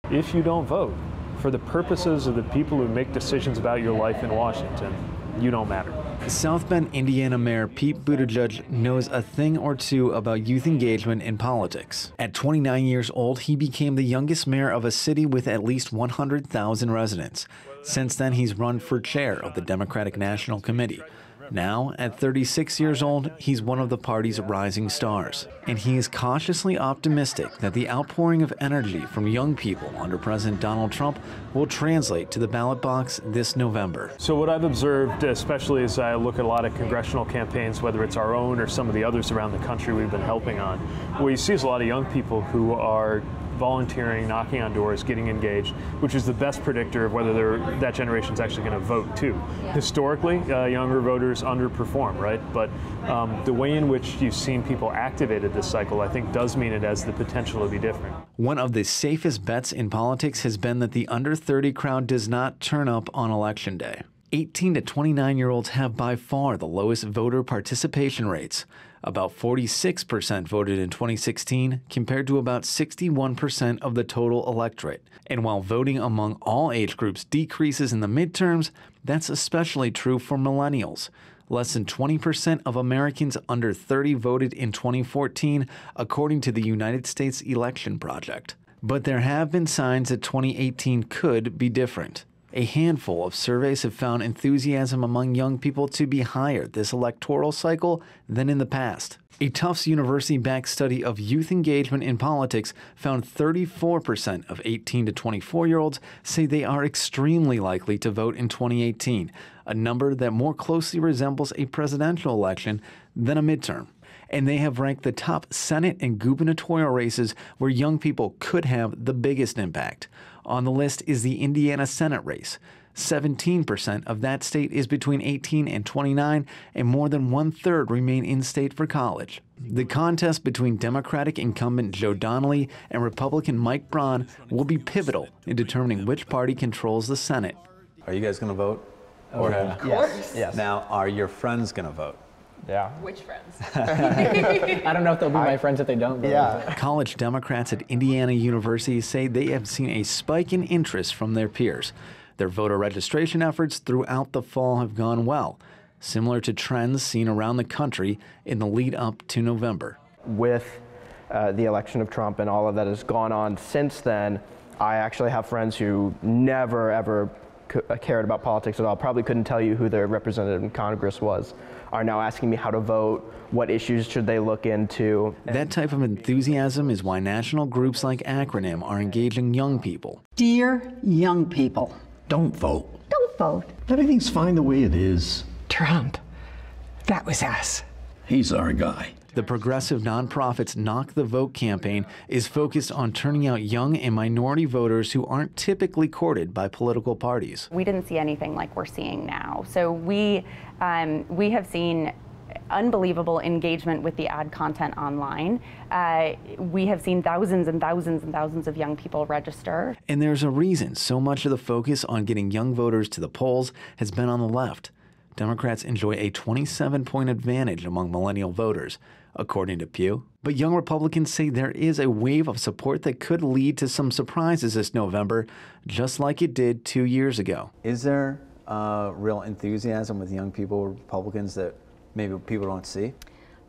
If you don't vote, for the purposes of the people who make decisions about your life in Washington, you don't matter. South Bend, Indiana Mayor Pete Buttigieg knows a thing or two about youth engagement in politics. At 29 years old, he became the youngest mayor of a city with at least 100,000 residents. Since then, he's run for chair of the Democratic National Committee. Now, at 36 years old, he's one of the party's rising stars. And he is cautiously optimistic that the outpouring of energy from young people under President Donald Trump will translate to the ballot box this November. So what I've observed, especially as I look at a lot of congressional campaigns, whether it's our own or some of the others around the country we've been helping on, what you see is a lot of young people who are volunteering, knocking on doors, getting engaged, which is the best predictor of whether that generation is actually going to vote too. Yeah. Historically, younger voters underperform, right? But the way in which you've seen people activated this cycle, I think, does mean it has the potential to be different. One of the safest bets in politics has been that the under 30 crowd does not turn up on Election Day. 18 to 29-year-olds have by far the lowest voter participation rates. About 46% voted in 2016 compared to about 61% of the total electorate. And while voting among all age groups decreases in the midterms, that's especially true for millennials. Less than 20% of Americans under 30 voted in 2014, according to the United States Election Project. But there have been signs that 2018 could be different. A handful of surveys have found enthusiasm among young people to be higher this electoral cycle than in the past. A Tufts University-backed study of youth engagement in politics found 34% of 18 to 24-year-olds say they are extremely likely to vote in 2018, a number that more closely resembles a presidential election than a midterm. And they have ranked the top Senate and gubernatorial races where young people could have the biggest impact. On the list is the Indiana Senate race. 17% of that state is between 18 and 29, and more than one-third remain in-state for college. The contest between Democratic incumbent Joe Donnelly and Republican Mike Braun will be pivotal in determining which party controls the Senate. Are you guys going to vote? Or of course. Yes. Now, are your friends going to vote? Yeah. Which friends? I don't know if they'll be my friends if they don't vote. Yeah. College Democrats at Indiana University say they have seen a spike in interest from their peers. Their voter registration efforts throughout the fall have gone well, similar to trends seen around the country in the lead up to November. With the election of Trump and all of that has gone on since then, I actually have friends who never, ever cared about politics at all, probably couldn't tell you who their representative in Congress was, are now asking me how to vote, what issues should they look into. That type of enthusiasm is why national groups like Acronym are engaging young people. Dear young people, don't vote. Don't vote. Everything's fine the way it is. Trump, that was us. He's our guy. The progressive nonprofit's Knock the Vote campaign is focused on turning out young and minority voters who aren't typically courted by political parties. We didn't see anything like we're seeing now. So we have seen unbelievable engagement with the ad content online. We have seen thousands and thousands and thousands of young people register. And there's a reason so much of the focus on getting young voters to the polls has been on the left. Democrats enjoy a 27-point advantage among millennial voters, according to Pew. But young Republicans say there is a wave of support that could lead to some surprises this November, just like it did 2 years ago. Is there real enthusiasm with young people, Republicans, that maybe people don't see?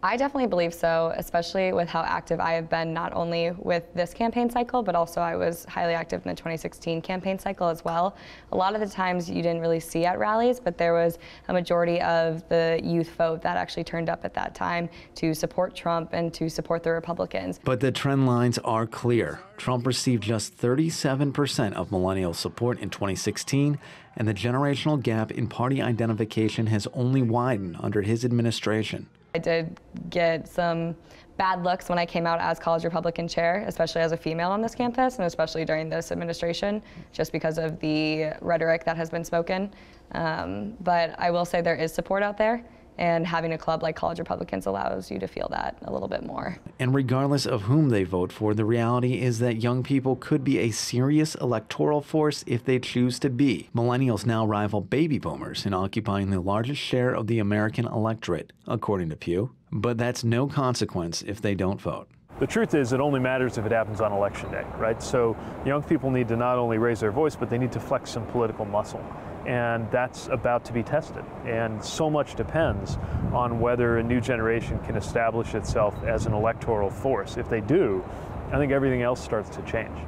I definitely believe so, especially with how active I have been, not only with this campaign cycle, but also I was highly active in the 2016 campaign cycle as well. A lot of the times you didn't really see at rallies, but there was a majority of the youth vote that actually turned up at that time to support Trump and to support the Republicans. But the trend lines are clear. Trump received just 37% of millennial support in 2016, and the generational gap in party identification has only widened under his administration. I did get some bad looks when I came out as college Republican chair, especially as a female on this campus, and especially during this administration, just because of the rhetoric that has been spoken. But I will say there is support out there, and having a club like College Republicans allows you to feel that a little bit more. And regardless of whom they vote for, the reality is that young people could be a serious electoral force if they choose to be. Millennials now rival baby boomers in occupying the largest share of the American electorate, according to Pew. But that's no consequence if they don't vote. The truth is, it only matters if it happens on election day, right? So young people need to not only raise their voice, but they need to flex some political muscle. And that's about to be tested. And so much depends on whether a new generation can establish itself as an electoral force. If they do, I think everything else starts to change.